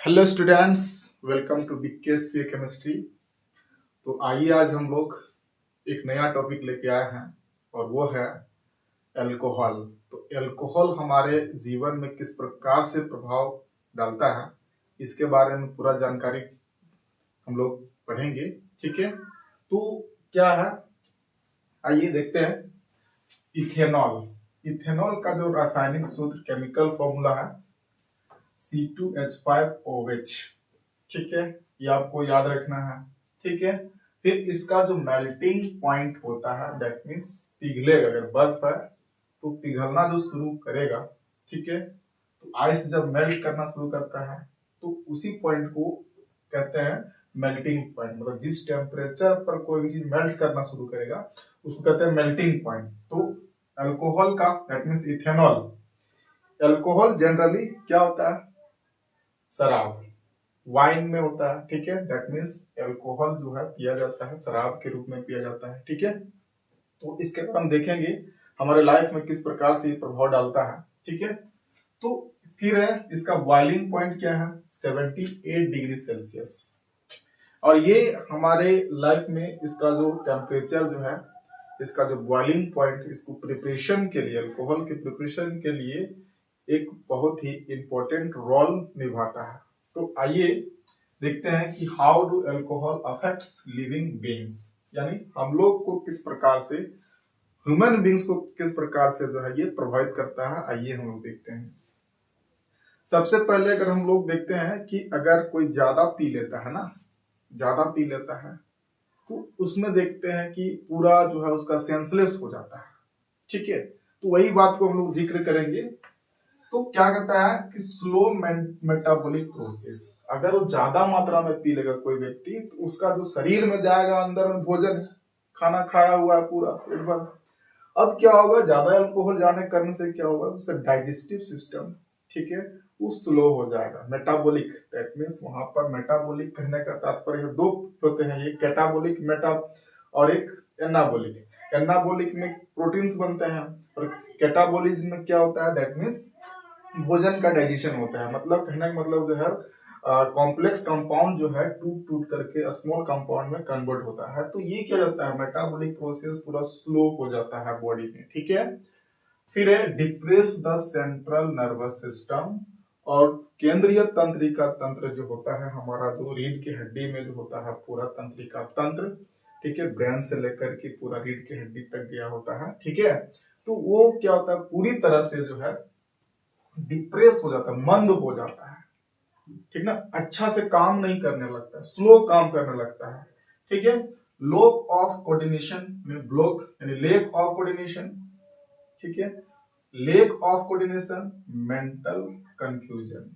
Hello students, welcome to BKSP chemistry. तो आइए आज हम लोग एक नया टॉपिक लेके आए हैं और वो है अल्कोहल। तो अल्कोहल हमारे जीवन में किस प्रकार से प्रभाव डालता है, इसके बारे में पूरा जानकारी हम लोग पढ़ेंगे। ठीक है, तो क्या है, आइए देखते हैं। इथेनॉल इथेनॉल का जो रासायनिक सूत्र, केमिकल फॉर्मूला है C2H5OH। ठीक है, ये आपको याद रखना है। ठीक है, फिर इसका जो मेल्टिंग पॉइंट होता है, दैट मीन्स पिघलेगा। अगर बर्फ है तो पिघलना जो शुरू करेगा, ठीक है, तो आइस जब मेल्ट करना शुरू करता है तो उसी पॉइंट को कहते हैं मेल्टिंग पॉइंट। मतलब जिस टेम्परेचर पर कोई भी चीज मेल्ट करना शुरू करेगा उसको कहते हैं मेल्टिंग पॉइंट। तो अल्कोहल का, that means ethanol, alcohol generally क्या होता है, शराब, वाइन में होता है। ठीक है, दैट मीन्स अल्कोहल जो है पिया जाता है, शराब के रूप में पिया जाता है। ठीक है, तो इसके बाद हम देखेंगे हमारे लाइफ में किस प्रकार से ये प्रभाव डालता है। ठीक है, तो फिर है इसका बॉइलिंग पॉइंट क्या है, 78 डिग्री सेल्सियस। और ये हमारे लाइफ में इसका जो टेम्परेचर जो है, इसका जो बॉइलिंग पॉइंट, इसको प्रिपरेशन के लिए, अल्कोहल के प्रिपरेशन के लिए एक बहुत ही इंपॉर्टेंट रोल निभाता है। तो आइए देखते हैं कि how do alcohol affects living beings, यानी हम लोग को किस प्रकार से, ह्यूमन बीइंग्स को किस प्रकार से जो है ये प्रभावित करता है। आइए हम लोग देखते हैं। सबसे पहले अगर हम लोग देखते हैं कि अगर कोई ज्यादा पी लेता है ना, ज्यादा पी लेता है तो उसमें देखते हैं कि पूरा जो है उसका सेंसलेस हो जाता है। ठीक है, तो वही बात को हम लोग जिक्र करेंगे। तो क्या कहता है कि स्लो मेटाबॉलिक प्रोसेस, अगर वो ज्यादा मात्रा में पी लेगा कोई व्यक्ति तो उसका जो शरीर में जाएगा, अंदर में भोजन, खाना खाया हुआ है पूरा पेट भर, अब क्या होगा, ज्यादा अल्कोहल जाने करने से क्या होगा, उसका डाइजेस्टिव सिस्टम, ठीक है, वो स्लो हो जाएगा। मेटाबॉलिक, दैट मीन्स वहां पर मेटाबॉलिक कहने का तात्पर्य दो होते हैं, एक कैटाबॉलिक मेटा और एक एनाबॉलिक। एनाबॉलिक में प्रोटीन्स बनते हैं और कैटाबॉलिज्म में क्या होता है, दैट मीन्स भोजन का डाइजेशन होता है। मतलब कहने का मतलब जो है कॉम्प्लेक्स कंपाउंड जो है टूट टूट करके स्मॉल कंपाउंड में कन्वर्ट होता है। तो ये क्या होता है, मेटाबॉलिक प्रोसेस पूरा स्लो हो जाता है बॉडी में। ठीक है, फिर है depress the central nervous system, और केंद्रीय तंत्रिका तंत्र जो होता है हमारा, जो रीढ़ की हड्डी में जो होता है पूरा तंत्रिका तंत्र, ठीक है, ब्रेन से लेकर के पूरा रीढ़ की हड्डी तक गया होता है। ठीक है, तो वो क्या होता है, पूरी तरह से जो है डिप्रेस हो जाता है, मंद हो जाता है। ठीक ना, अच्छा से काम नहीं करने लगता है, स्लो काम करने लगता है। ठीक है, लोक ऑफ कोऑर्डिनेशन में, ब्लॉक यानी लेक ऑफ कोऑर्डिनेशन, ठीक है, lake of coordination, mental confusion,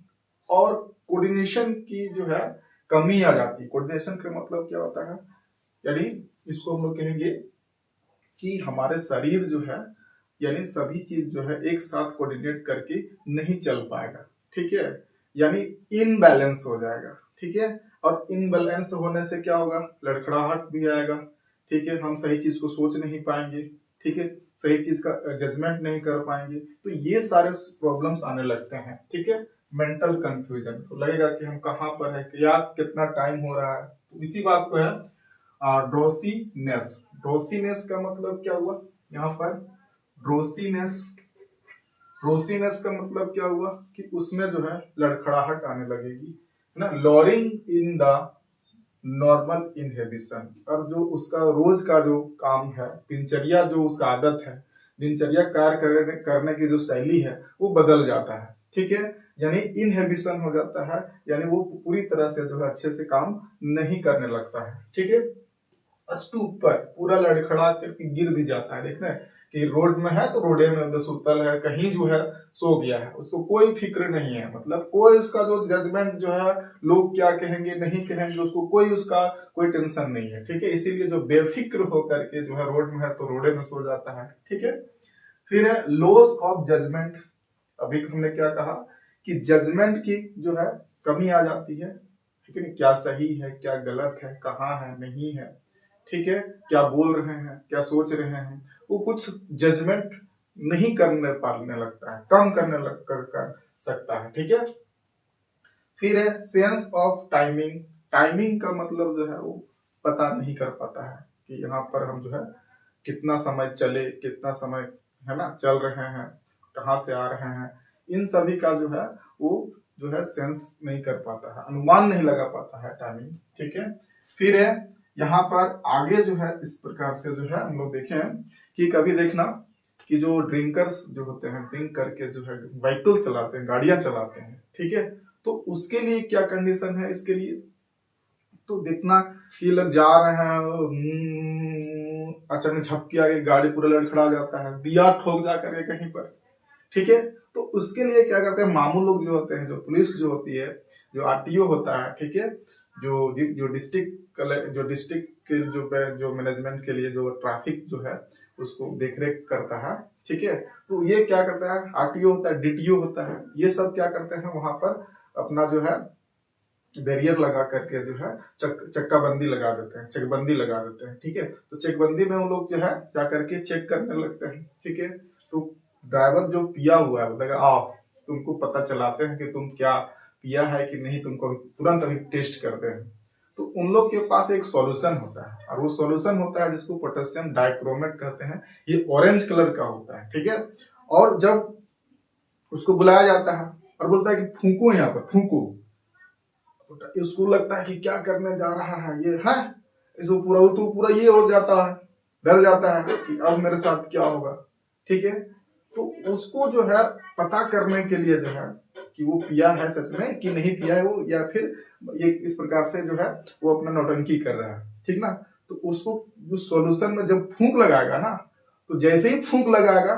और कोऑर्डिनेशन की जो है कमी आ जाती है। कोऑर्डिनेशन का मतलब क्या होता है, यानी इसको हम लोग कहेंगे कि हमारे शरीर जो है, यानी सभी चीज जो है एक साथ कोऑर्डिनेट करके नहीं चल पाएगा। ठीक है, यानी इनबैलेंस हो जाएगा। ठीक है, और इनबैलेंस होने से क्या होगा, लड़खड़ाहट भी आएगा। ठीक है, हम सही चीज को सोच नहीं पाएंगे। ठीक है, सही चीज का जजमेंट नहीं कर पाएंगे। तो ये सारे प्रॉब्लम्स आने लगते हैं। ठीक है, मेंटल कंफ्यूजन, तो लगेगा कि हम कहाँ पर है, या कितना टाइम हो रहा है। तो इसी बात को है ड्रोसीनेस। ड्रोसीनेस का मतलब क्या हुआ यहाँ पर, ड्रोसीनेस, ड्रोसीनेस का मतलब क्या हुआ कि उसमें जो है लड़खड़ाहट आने लगेगी, है ना, lowering in the normal inhibition, और जो उसका रोज का जो काम है, दिनचर्या जो उसका आदत है, दिनचर्या कार्य करने की जो शैली है वो बदल जाता है। ठीक है, यानी इनहिबिशन हो जाता है, यानी वो पूरी तरह से जो है अच्छे से काम नहीं करने लगता है। ठीक है, स्तूप पर पूरा लड़खड़ा करके गिर भी जाता है। देखना कि रोड में है तो रोडे में सुतल है, कहीं जो है सो गया है, उसको कोई फिक्र नहीं है। मतलब कोई उसका जो जजमेंट जो है, लोग क्या कहेंगे नहीं कहेंगे, उसको कोई उसका कोई टेंशन नहीं है। ठीक है, इसीलिए जो बेफिक्र होकर के जो है रोड में है तो रोडे में सो जाता है। ठीक है, फिर है लॉस ऑफ जजमेंट। अभी हमने क्या कहा कि जजमेंट की जो है कमी आ जाती है। ठीक है, क्या सही है क्या गलत है, कहाँ है नहीं है, ठीक है, क्या बोल रहे हैं क्या सोच रहे हैं, वो कुछ जजमेंट नहीं करने पाने लगता है, कम करने लग कर सकता है। ठीक है, फिर है सेंस ऑफ टाइमिंग। टाइमिंग का मतलब जो है वो पता नहीं कर पाता है कि यहाँ पर हम जो है कितना समय चले, कितना समय है ना चल रहे हैं, कहाँ से आ रहे हैं, इन सभी का जो है वो जो है सेंस नहीं कर पाता है, अनुमान नहीं लगा पाता है टाइमिंग। ठीक है, फिर है यहाँ पर आगे जो है इस प्रकार से जो है हम लोग देखें कि कभी देखना कि जो ड्रिंकर्स जो होते हैं, ड्रिंक करके जो है व्हीकल चलाते हैं, गाड़ियां चलाते हैं, ठीक है, तो उसके लिए क्या कंडीशन है इसके लिए, तो देखना ये लोग जा रहे हैं, अचानक झपकी आगे गाड़ी पूरा लड़खड़ा जाता है, दिया ठोक जा करके कहीं पर, ठीक है, तो उसके लिए क्या करते हैं मामू लोग जो होते हैं, जो पुलिस जो होती है, जो आरटीओ होता है, ठीक है, जो डिस्ट्रिक्ट के जो मैनेजमेंट के लिए जो ट्रैफिक जो है उसको देखरेख करता है, ठीक है, तो ये क्या करता है, आरटीओ होता है, डीटीओ होता है, ये सब क्या करते हैं वहां पर अपना जो है बैरियर लगा करके जो है चक्का बंदी लगा देते हैं, चेकबंदी लगा देते हैं, ठीक है, तो चेकबंदी में वो लोग जो है जा करके चेक करने लगते हैं, ठीक है, तो ड्राइवर जो पिया हुआ है बोलेगा ऑफ, तुमको पता चलाते हैं कि तुम क्या पिया है कि नहीं, तुमको तुरंत अभी टेस्ट करते हैं, तो उन लोग के पास एक सॉल्यूशन होता है, और वो सॉल्यूशन होता है जिसको पोटेशियम डाइक्रोमेट कहते हैं, ये ऑरेंज कलर का होता है, ठीक है, और जब उसको बुलाया जाता है और बोलता है कि फूंको यहाँ पर फूंको, उसको लगता है कि क्या करने जा रहा है ये है, इसको पूरा ये हो जाता है, डर जाता है कि अब मेरे साथ क्या होगा, ठीक है, तो उसको जो है पता करने के लिए जो है कि वो पिया है सच में कि नहीं पिया है वो, या फिर ये इस प्रकार से जो है वो अपना नौटंकी कर रहा है, ठीक ना, तो उसको जो सॉल्यूशन में जब फूंक लगाएगा ना, तो जैसे ही फूंक लगाएगा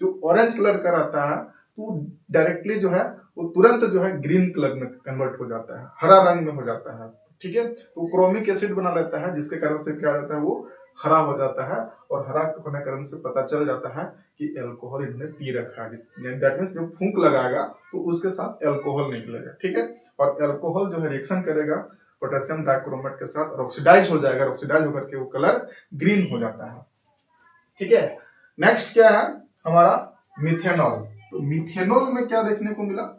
जो ऑरेंज कलर का रहता है तो डायरेक्टली जो है वो तुरंत जो है ग्रीन कलर में कन्वर्ट हो जाता है, हरा रंग में हो जाता है, ठीक है, तो क्रोमिक एसिड बना लेता है, जिसके कारण से क्या होता है वो हरा हो जाता है, और हरा होने के कारण से पता चल जाता है कि अल्कोहल इन्होंने पी रखा है, दैट मीन्स जब फूंक लगाएगा तो उसके साथ अल्कोहल निकलेगा, ठीक है, और अल्कोहल जो है रिएक्शन करेगा पोटेशियम डाइक्रोमेट के साथ और ऑक्सीडाइज हो जाएगा, ऑक्सीडाइज होकर के वो कलर ग्रीन हो जाता है, ठीक है। नेक्स्ट क्या है हमारा मिथेनॉल, तो मिथेनॉल में क्या देखने को मिला,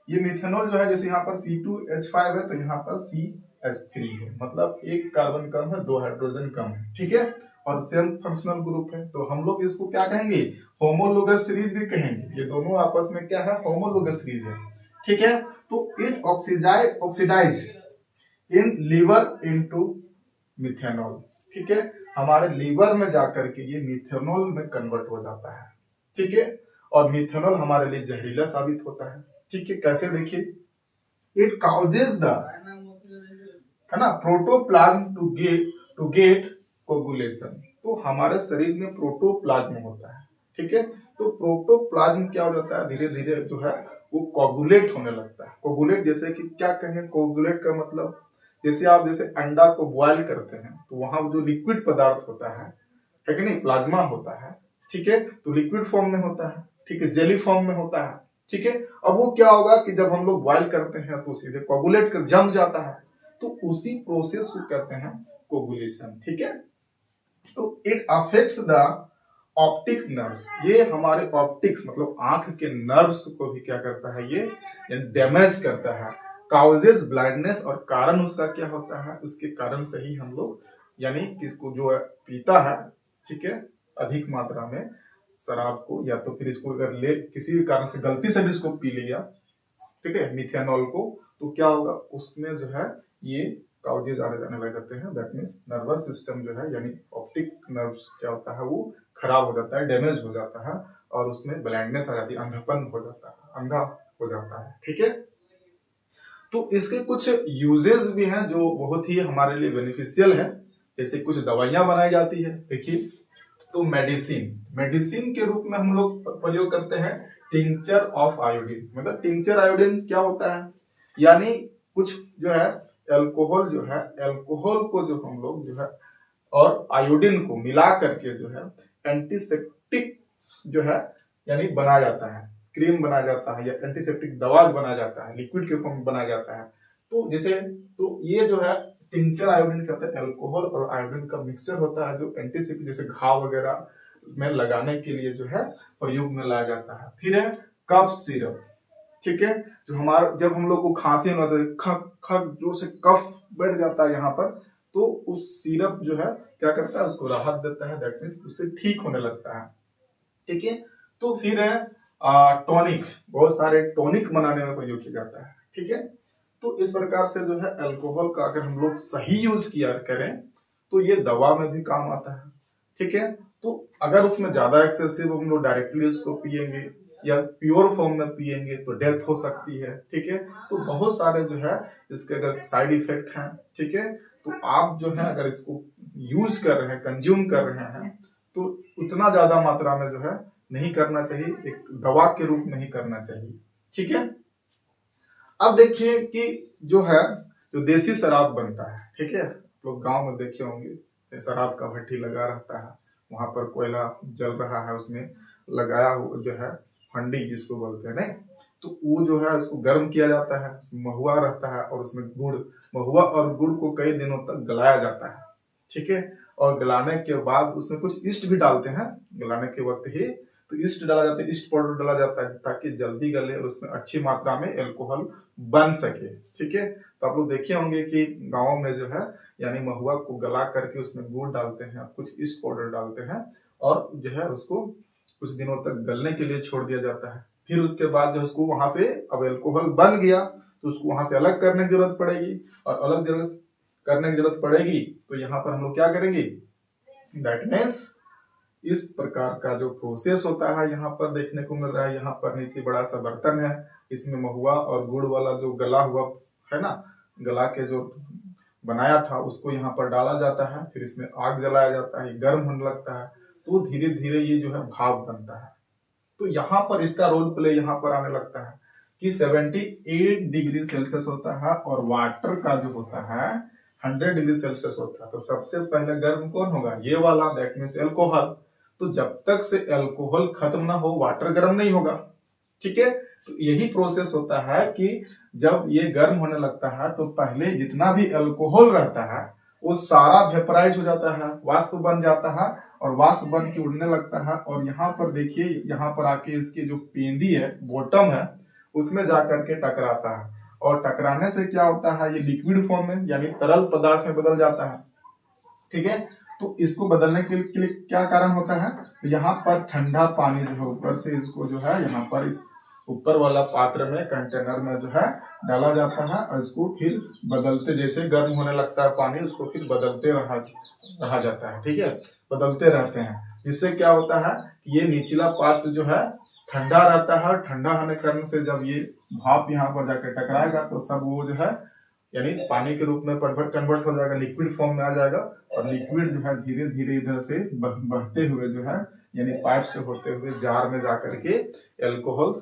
ये मिथेनॉल जो है जैसे यहाँ पर C2H5 है तो यहाँ पर CH3 है, मतलब एक कार्बन कम है, दो हाइड्रोजन कम है, ठीक है, और सेम फंक्शनल ग्रुप है, तो हम लोग इसको क्या कहेंगे, होमोलोगस सीरीज भी कहेंगे, ये दोनों आपस में क्या है होमोलोगस सीरीज है, ठीक है, तो it oxidise in liver into methanol, ठीक है, हमारे लीवर में जाकर के ये मिथेनॉल में कन्वर्ट हो जाता है, ठीक है, और मिथेनॉल हमारे लिए जहरीला साबित होता है, ठीक है, कैसे देखिए, इट काउजेज द है ना प्रोटोप्लाज्म टू गेट कोगुलेशन, तो हमारे शरीर में प्रोटोप्लाज्म होता है, ठीक है, तो प्रोटोप्लाज्म क्या हो जाता है धीरे धीरे जो है वो कोगुलेट होने लगता है, कोगुलेट जैसे कि क्या कहेंगे, कोगुलेट का मतलब जैसे आप जैसे अंडा को बॉयल करते हैं तो वहां जो लिक्विड पदार्थ होता है कि नहीं, प्लाज्मा होता है, ठीक है, तो लिक्विड फॉर्म में होता है, ठीक है, जेली फॉर्म में होता है, ठीक है, अब वो क्या होगा कि जब हम लोग बॉयल करते हैं तो सीधे कोगुलेट कर जम जाता है, तो उसी प्रोसेस को कहते हैं कोगुलेशन, ठीक है, तो it affects the optic nerves, ये हमारे ऑप्टिक्स मतलब आंख के नर्व्स को भी क्या करता है ये डैमेज करता है, काउजेज ब्लाइंडनेस, और कारण उसका क्या होता है, उसके कारण से ही हम लोग यानी किसको जो है पीता है, ठीक है, अधिक मात्रा में शराब को, या तो फिर इसको अगर ले किसी भी कारण से गलती से भी इसको पी लिया, ठीक है, मिथेनॉल को, तो क्या होगा उसमें जो है ये काउजेज आने जाने लग जाते हैं, दैट मीन्स नर्वस सिस्टम जो है यानी ऑप्टिक नर्व्स क्या होता है वो खराब हो जाता है, डैमेज हो जाता है, और उसमें ब्लाइंडनेस आ जाती है, अंधापन हो जाता है, अंधा हो जाता है, ठीक है, तो इसके कुछ यूजेस भी हैं जो बहुत ही हमारे लिए बेनिफिशियल है, जैसे कुछ दवाइयां बनाई जाती है, देखिए, तो मेडिसिन के रूप में हम लोग प्रयोग करते हैं टिंचर ऑफ आयोडीन, मतलब टिंचर आयोडीन क्या होता है, यानी कुछ जो है अल्कोहल जो है, अल्कोहल को जो हम लोग जो है और आयोडीन को मिला करके जो है एंटीसेप्टिक जो है यानी बनाया जाता है, क्रीम बनाया जाता है, या एंटीसेप्टिक दवा बनाया जाता है, लिक्विड के फॉर्म में बनाया जाता है, तो जैसे तो ये जो है टिंचर आयोडीन कहते हैं, अल्कोहल और आयोडीन का मिक्सचर होता है जो एंटीसेप्टिक जैसे घाव वगैरह में लगाने के लिए जो है प्रयोग में लाया जाता है। फिर है कफ सिरप, ठीक है। जो हमारा जब हम लोग को खांसी होता है, खक खक जोर से कफ बैठ जाता है यहाँ पर, तो उस सिरप जो है क्या करता है, उसको राहत देता है, दैट मीन्स उससे ठीक होने लगता है। ठीक है। तो फिर है टॉनिक, बहुत सारे टॉनिक बनाने में प्रयोग किया जाता है। ठीक है। तो इस प्रकार से जो है अल्कोहल का अगर हम लोग सही यूज किया करें तो ये दवा में भी काम आता है। ठीक है। तो अगर उसमें ज्यादा एक्सेसिव हम लोग डायरेक्टली उसको पिएंगे या प्योर फॉर्म में पिएंगे तो डेथ हो सकती है। ठीक है। तो बहुत सारे जो है इसके अगर साइड इफेक्ट हैं। ठीक है। तो आप जो है अगर इसको यूज कर रहे हैं, कंज्यूम कर रहे हैं, तो उतना ज्यादा मात्रा में जो है नहीं करना चाहिए, एक दवा के रूप में ही करना चाहिए। ठीक है। अब देखिए कि जो है जो देसी शराब बनता है, ठीक है, लोग गांव में देखे होंगे, शराब का भट्टी लगा रहता है, वहां पर कोयला जल रहा है, उसमें लगाया हुआ जो है हंडी जिसको बोलते हैं, नहीं, तो वो जो है उसको गर्म किया जाता है, उसमें महुआ रहता है और उसमें गुड़, महुआ और गुड़ को कई दिनों तक गलाया जाता है। ठीक है। और गलाने के बाद उसमें कुछ ईस्ट भी डालते हैं, गलाने के वक्त ही तो ईस्ट डाला जाता है, ईस्ट पाउडर डाला जाता है ताकि जल्दी गले और उसमें अच्छी मात्रा में अल्कोहल बन सके। ठीक है। तो आप लोग देखे होंगे कि गाँव में जो है यानी महुआ को गला करके उसमें गुड़ डालते हैं, कुछ ईस्ट पाउडर डालते हैं और जो है उसको कुछ दिनों तक गलने के लिए छोड़ दिया जाता है। फिर उसके बाद जो उसको वहां से अब अल्कोहल बन गया तो उसको वहां से अलग करने की जरूरत पड़ेगी, और अलग जरूरत करने की जरूरत पड़ेगी तो यहाँ पर हम लोग क्या करेंगे, दैट मीन्स इस प्रकार का जो प्रोसेस होता है यहाँ पर देखने को मिल रहा है। यहाँ पर नीचे बड़ा सा बर्तन है, इसमें महुआ और गुड़ वाला जो गला हुआ है ना, गला के जो बनाया था उसको यहाँ पर डाला जाता है, फिर इसमें आग जलाया जाता है, गर्म होने लगता है, तो धीरे धीरे ये जो है भाप बनता है। तो यहाँ पर इसका रोल प्ले यहाँ पर आने लगता है कि 78 डिग्री सेल्सियस होता है और वाटर का जो होता है 100 डिग्री सेल्सियस होता है। तो सबसे पहले गर्म कौन होगा, ये वाला, दैट मीन्स अल्कोहल। तो जब तक से अल्कोहल खत्म ना हो वाटर गर्म नहीं होगा। ठीक है। तो यही प्रोसेस होता है कि जब ये गर्म होने लगता है तो पहले जितना भी अल्कोहल रहता है वो सारा वेपराइज हो जाता है, वाष्प बन जाता है और वाष्प बन के उड़ने लगता है। और यहाँ पर देखिए, यहाँ पर आके इसकी जो पेंदी है, बॉटम है, उसमें जाकर के टकराता है, और टकराने से क्या होता है, ये लिक्विड फॉर्म में यानी तरल पदार्थ में बदल जाता है। ठीक है। तो इसको बदलने के लिए क्या कारण होता है, तो यहाँ पर ठंडा पानी जो है ऊपर से इसको जो है यहाँ पर इस ऊपर वाला पात्र में, कंटेनर में जो है डाला जाता है और इसको फिर बदलते, जैसे गर्म होने लगता है पानी उसको फिर बदलते रहा जाता है। ठीक है। बदलते रहते हैं, जिससे क्या होता है, ये निचला पात्र जो है ठंडा रहता है, और ठंडा होने के कारण से जब ये भाप यहाँ पर जाकर टकराएगा तो सब वो जो है यानी पानी के रूप में कन्वर्ट हो जाएगा, लिक्विड फॉर्म में आ जाएगा, और लिक्विड जो है धीरे धीरे इधर से बहते हुए जो है यानी पाइप से होते हुए जार में जाकर के अल्कोहल